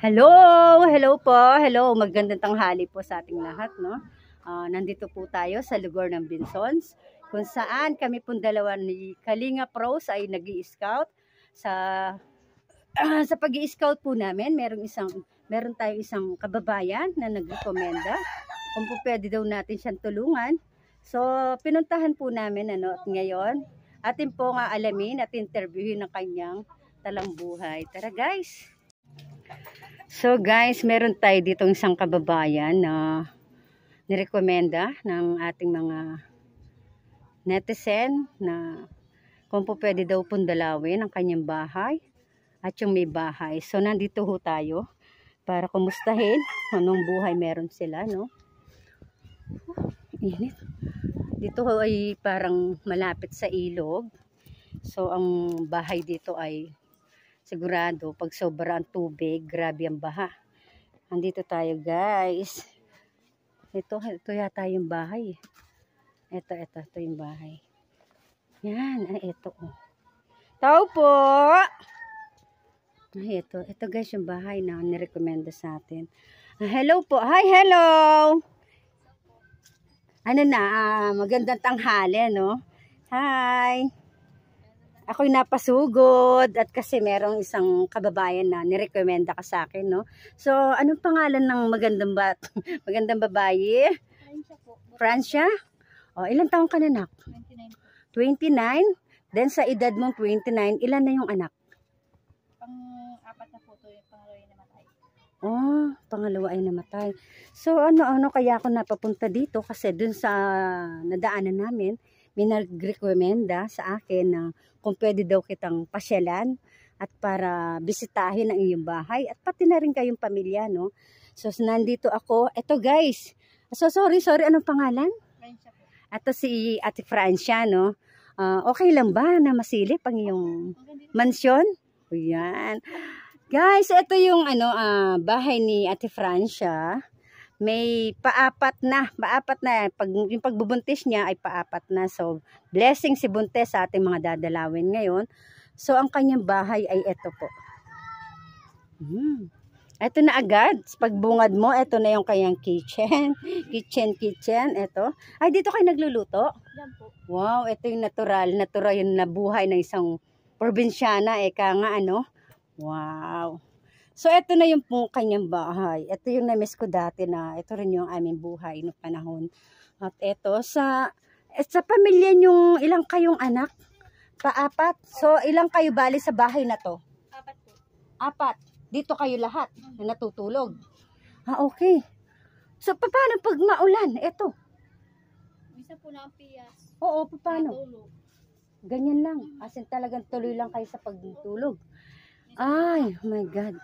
Hello! Hello po! Hello! Magandang tanghali po sa ating lahat, no? Nandito po tayo sa lugar ng Binsons, kung saan kami pong dalawa ni Kalinga Pros ay nag-i-scout. Sa pag-i-scout po namin, meron tayong isang kababayan na nag-rekomenda kung po pwede daw natin siyang tulungan. So, pinuntahan po namin, at ngayon, atin po nga alamin at interviewin ng kanyang talambuhay. Tara guys! So guys, meron tayo ditong isang kababayan na nirekomenda ng ating mga netizen na kung po pwede daw pong dalawin ang kanyang bahay at yung may bahay. So nandito ho tayo para kumustahin anong buhay meron sila, no? Init. Dito ho ay parang malapit sa ilog. So ang bahay dito ay sigurado, pag sobra ang tubig, grabe ang baha. Andito tayo guys. Ito yata yung bahay. Ito yung bahay. Yan, ito. Tao po! Ito guys yung bahay na nirekomenda sa atin. Hello po. Hi, hello! Magandang tanghali, no? Hi! Ako'y napasugod at kasi merong isang kababayan na nirekomenda ka sa akin, no? So, anong pangalan ng magandang babaye? Francia po. Francia? O, ilang taong ka na, anak? 29. 29? Then sa edad mong 29, ilan na yung anak? Pang-apat na po ito, yung pangalawa ay namatay. Oh, pangalawa ay namatay. So, ano kaya ako napapunta dito? Kasi dun sa nadaanan namin, may nagrekomenda sa akin na kung pwede daw kitang pasyalan at para bisitahin ang iyong bahay at pati na rin kayong pamilya, no? So, nandito ako. Eto guys. So, sorry. Anong pangalan? Francia po. Ito si Ate Francia, no? Okay lang ba na masilip ang iyong mansyon? O yan. Guys, ito yung bahay ni Ate Francia. May paapat na. Yung pagbubuntis niya ay paapat na. So, blessing si buntes sa ating mga dadalawin ngayon. So, ang kanyang bahay ay ito po. Ito na agad. Pagbungad mo, ito na yung kanyang kitchen. Kitchen. Ito. Ay, dito kayo nagluluto? Yan po. Wow, ito yung natural yung nabuhay ng isang probinsyana. Eka nga, Wow. So, ito na yung kanyang bahay. Ito yung na-miss ko dati na ito rin yung aming buhay noong panahon. At ito, sa pamilya nyo, ilang kayong anak? Paapat. So, ilang kayo bali sa bahay na to? Apat po. Apat. Dito kayo lahat na natutulog. Okay. So, paano pag maulan? Ito. Minsan po na ang piyas. Oo, paano? Natulog. Ganyan lang. As in, talagang tuloy lang kayo sa pagtulog. Ay, oh my God.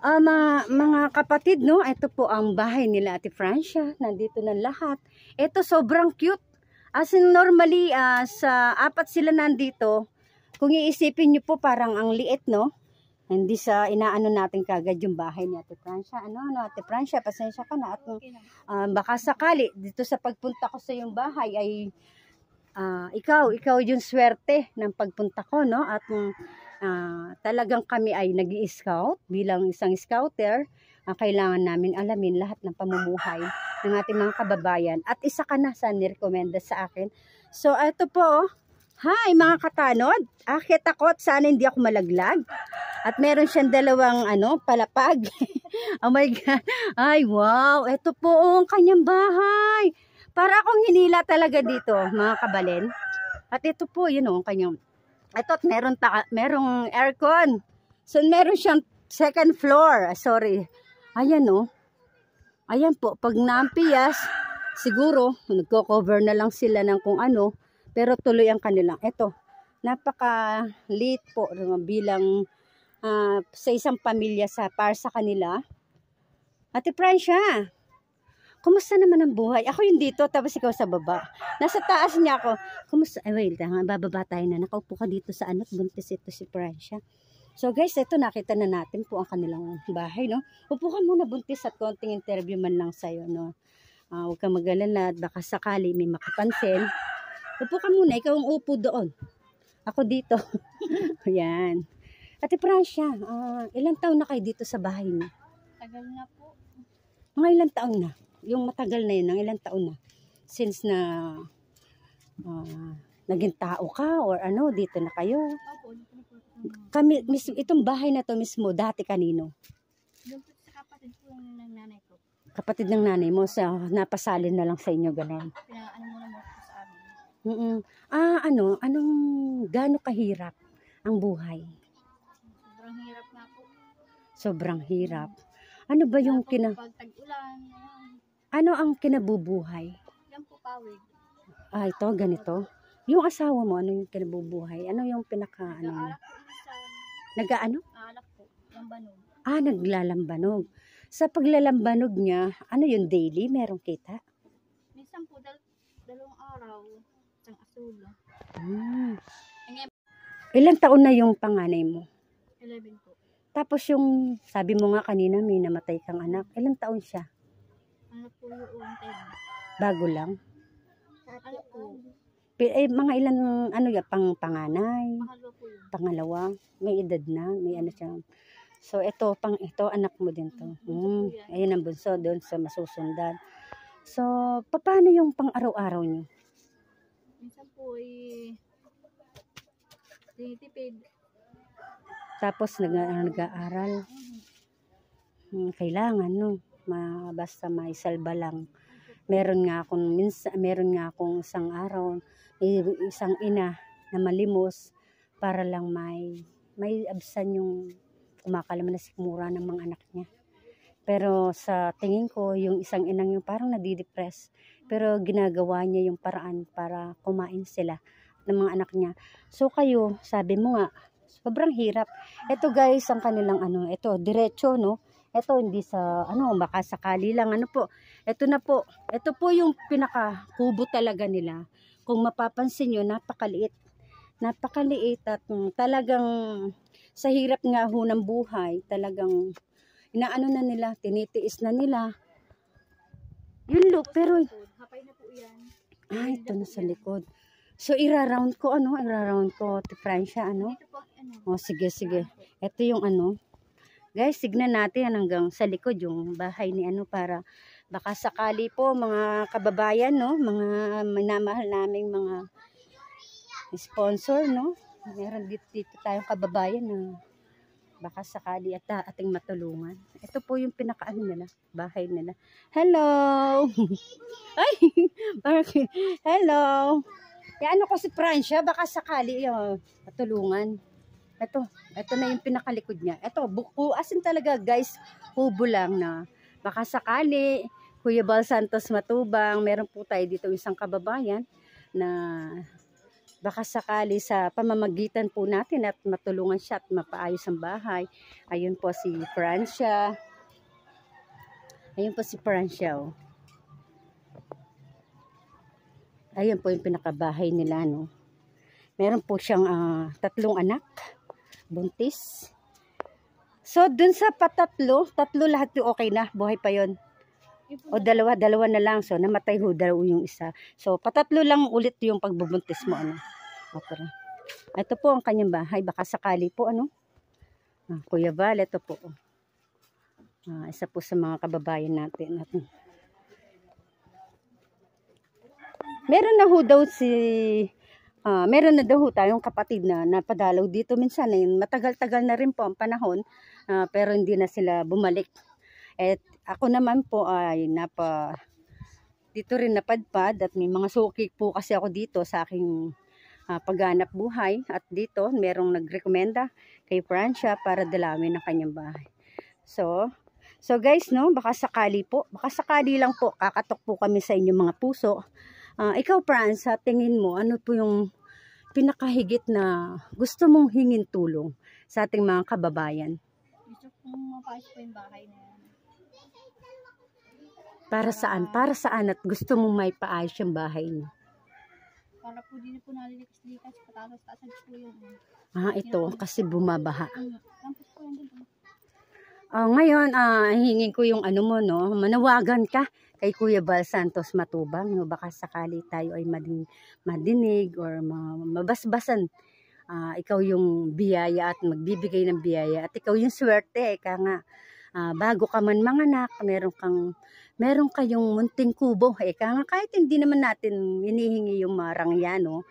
Mga kapatid, no? Ito po ang bahay nila Ate Francia. Nandito na lahat. Ito sobrang cute. As in, normally, sa apat sila nandito, kung iisipin nyo po parang ang liit, no? Hindi sa inaano natin kagad yung bahay ni Ate Francia. Ate Francia, pasensya ka na. At baka sakali, dito sa pagpunta ko sa yung bahay ay ikaw yung swerte ng pagpunta ko, no? At talagang kami ay nag-i-scout bilang isang scouter. Kailangan namin alamin lahat ng pamumuhay ng ating mga kababayan. At isa ka na sa nirekomenda sa akin. So, ito po. Hi, mga katanod. Akit ako at sana hindi ako malaglag. At meron siyang dalawang palapag. Oh my God. Ay, wow. Ito po ang kanyang bahay. Para akong hinila talaga dito, mga kabalen. At ito po, ang kanyang at merong aircon. So, meron siyang second floor. Sorry. Ayan, Ayan po. Pag nampiyas, siguro, nagko-cover na lang sila ng kung ano. Pero tuloy ang kanilang. Ito, napaka-late po bilang sa isang pamilya para sa kanila. Ate Francia, kumusta naman ang buhay? Ako yung dito, tapos ikaw sa baba. Nasa taas niya ako. Kumusta? Ay, wait, bababa tayo na. Nakaupo ka dito sa buntis ito si Francia. So guys, ito nakita na natin po ang kanilang bahay, no? Upo ka muna buntis at konting interview man lang sa'yo, no? Huwag kang mag-alala at baka sakali may makapansin. Upo ka muna, ikaw ang upo doon. Ako dito. Ayan. Ate Francia, ilang taon na kayo dito sa bahay niyo? Tagal na po. Mga ilang taon na? Yung matagal na yun, ng ilang taon na? Since na naging tao ka or ano, dito na kayo? Opo, dito na po. Kami, itong bahay na to mismo, dati kanino? Doon po sa kapatid po ng nanay ko. Kapatid ng nanay mo, napasalin na lang sa inyo, gano'n. Pinaano mo naman po sa amin. Anong gaano kahirap ang buhay? Sobrang hirap nga po. Sobrang hirap. Ano ba yung Pag tag-ulan, ayan. ano ang kinabubuhay? Yan po pawid. Ito, ganito. Yung asawa mo, ano yung kinabubuhay? Ano yung pinaka, Nag-aalak po isa. nag-ano? Aalak po. Lambanog. Naglalambanog. Sa paglalambanog niya, ano yung daily? Merong kita? Minsan po, dalawang araw, isang asulo. Ilang taon na yung panganay mo? 11 po. Tapos yung, sabi mo nga kanina, may namatay kang anak. Ilang taon siya? Ano po yung 10? Bago lang? Ano po? Mga ilan, panganay? Pangalawa po yun. Pangalawa? May edad na? May ano siya? So, ito, anak mo din to. Ayun ang bunso doon sa masusundan. So, paano yung pang-araw-araw niyo? Minsan po tinitipid. Tapos, nag-aaral. Kailangan, no? Basta may salba lang. Meron nga akong isang araw, isang ina na malimos para lang may absan yung kumakalaman na sikmura ng mga anak niya. Pero sa tingin ko, yung isang inang yung parang nadidepress. Pero ginagawa niya yung paraan para kumain sila ng mga anak niya. So kayo, sabi mo nga, sobrang hirap. Ito guys, ang kanilang ito, diretso, no? Ito hindi sa, baka sakali lang, ito na po. Ito po yung pinaka-kubo talaga nila. Kung mapapansin nyo, napakaliit. Napakaliit at talagang sa hirap nga ho ng buhay, talagang inaano na nila, tinitiis na nila. Yun look, pero Hapay na po yan. ito na sa likod. So ira-round ko, Ate Francia, Dito po, sige. Ito yung Guys, tignan natin hanggang sa likod yung bahay ni para baka sakali po mga kababayan, no, mga minamahal naming mga sponsor, no. Meron dito tayong kababayan na baka sakali at ating matulungan. Ito po yung nila, bahay nila. Hello! Ay! Hello! Yan ko si Francia, baka sakali matulungan. Ito na yung pinakalikod niya. Ito, buko, asin talaga guys, kubo lang na baka sakali, Kuya Bal Santos Matubang, meron po tayo dito isang kababayan na baka sakali sa pamamagitan po natin at matulungan siya at mapaayos ang bahay. Ayun po si Francia. Oh. Ayun po yung pinakabahay nila, no. Meron po siyang 3 anak, buntis. So, dun sa tatlo lahat yung okay na, buhay pa yon. O dalawa na lang. So, namatay ho daw yung isa. So, 3 lang ulit yung pagbubuntis mo, Okay. Ito po ang kanyang bahay. Baka sakali po, Kuya Val, ito po. Isa po sa mga kababayan natin. Meron na ho daw meron na daw tayong kapatid na napadalaw dito minsan. Matagal-tagal na rin po ang panahon, pero hindi na sila bumalik. At ako naman po ay dito rin napadpad at may mga suki po kasi ako dito sa aking pagganap buhay. At dito merong nagrekomenda kay Francia para dalawin ang kanyang bahay. So guys, no, baka sakali lang po, kakatok po kami sa inyong mga puso. Ikaw, Franz, sa tingin mo, ano po yung pinakahigit na gusto mong hingin tulong sa ating mga kababayan? Gusto kong mapayos po yung bahay na yan. Para saan at gusto mong may paayos yung bahay niyo? Para po din po nalilikas-likas, patatas-tasan po yun. Ito, kasi bumabaha. Lampos po yan din. Ngayon, hingin ko yung manawagan ka kay Kuya Bal Santos Matubang, no, baka sakali tayo ay madinig or mabasbasan ikaw yung biyaya at magbibigay ng biyaya at ikaw yung swerte. Ika nga, bago ka man manganak, meron kayong munting kubo. Ika nga, kahit hindi naman natin hinihingi yung marangya, no?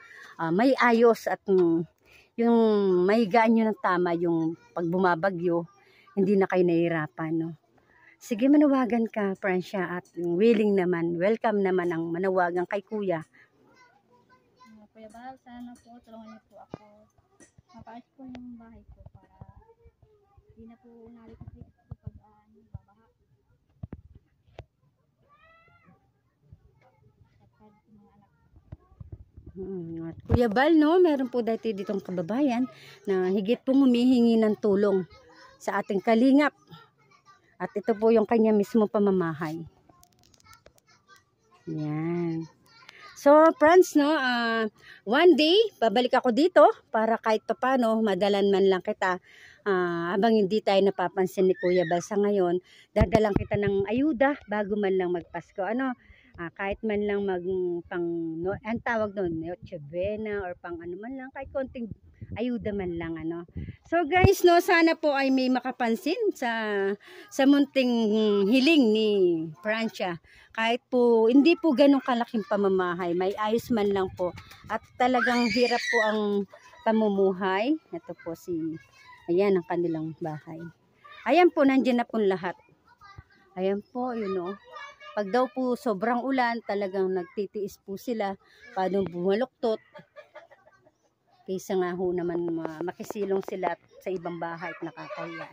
May ayos at yung may gaan nyo ng tama yung pag bumabagyo, hindi na kayo nahihirapan, no? Sige, manawagan ka, Francia, at willing naman, welcome naman ang manawagan kay Kuya. Kuya Bal, sana po tulungan niyo po ako. Mapaayos po yung bahay ko para hindi na po nalikas-likas po pag babaha. At mga anak. At Kuya Bal, no, meron po dati ditong kababayan na higit pong humihingi ng tulong sa ating kalingap. At ito po yung kanya mismo pamamahay. Yan. So, friends, no, one day, babalik ako dito para kahit pa paano, madalan man lang kita. Habang hindi tayo napapansin ni Kuya Bal sa ngayon, dadalang kita ng ayuda bago man lang magpasko. Kahit man lang ang tawag doon, Noche Buena or pang ano man lang, kahit konting ayuda man lang, So guys, no, sana po ay may makapansin sa munting hiling ni Francia. Kahit po, hindi po ganun kalaking pamamahay, may ayos man lang po. At talagang hirap po ang pamumuhay. Ito po ayan ang kanilang bahay. Ayan po, nandiyan na po lahat. Ayan po, Pag daw po sobrang ulan, talagang nagtitiis po sila. Paano bumaluktot. Kaysa nga ho naman makisilong sila sa ibang bahay at nakakahiya.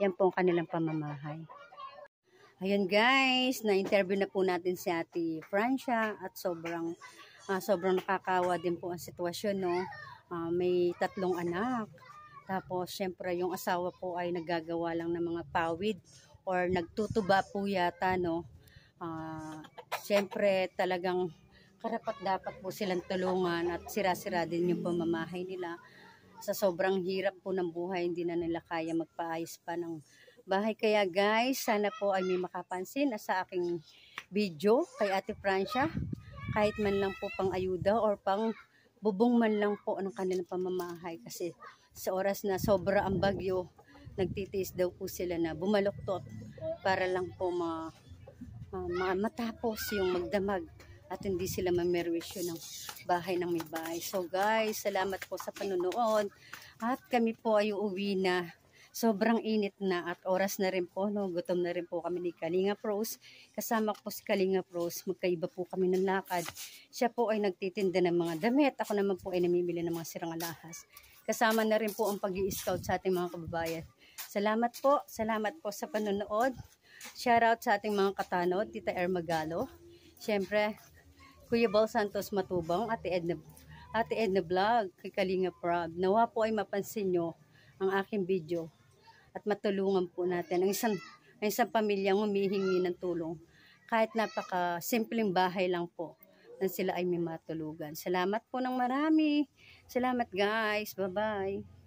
Yan po ang kanilang pamamahay. Ayan guys, na-interview na po natin si Ate Francia at sobrang nakakawa din po ang sitwasyon, no? May 3 anak. Tapos syempre yung asawa po ay naggagawa lang ng mga pawid or nagtutuba po yata, no? Syempre talagang karapat dapat po silang tulungan at sira-sira din yung pamamahay nila. Sa sobrang hirap po ng buhay, hindi na nila kaya magpaayos pa ng bahay. Kaya guys, sana po ay may makapansin sa aking video kay Ate Francia. Kahit man lang po pang ayuda or pang bubong man lang po ng kanilang pamamahay. Kasi sa oras na sobra ang bagyo, nagtitiis daw po sila na bumaluktot para lang po matapos yung magdamag at hindi sila mamerwisyo ng bahay ng may bahay. So guys, salamat po sa panunood at kami po ay uuwi na. Sobrang init na at oras na rin po, no? Gutom na rin po kami ni Kalinga Pros. Kasama ko po si Kalinga Pros, magkaiba po kami ng lakad. Siya po ay nagtitinda ng mga damit, ako naman po ay namimili ng mga sirang alahas. Kasama na rin po ang pag-i-scout sa ating mga kababayan. Salamat po sa panunood. Shoutout sa ating mga katanod, Tita Ermagalo. Siyempre, Kuya Bal Santos Matubang, Ate Edna Vlog, kay Kalinga Prab. Nawa po ay mapansin nyo ang aking video at matulungan po natin ang isang pamilyang humihingi ng tulong. Kahit napaka simpleng bahay lang po na sila ay may matulugan. Salamat po ng marami. Salamat guys. Bye-bye.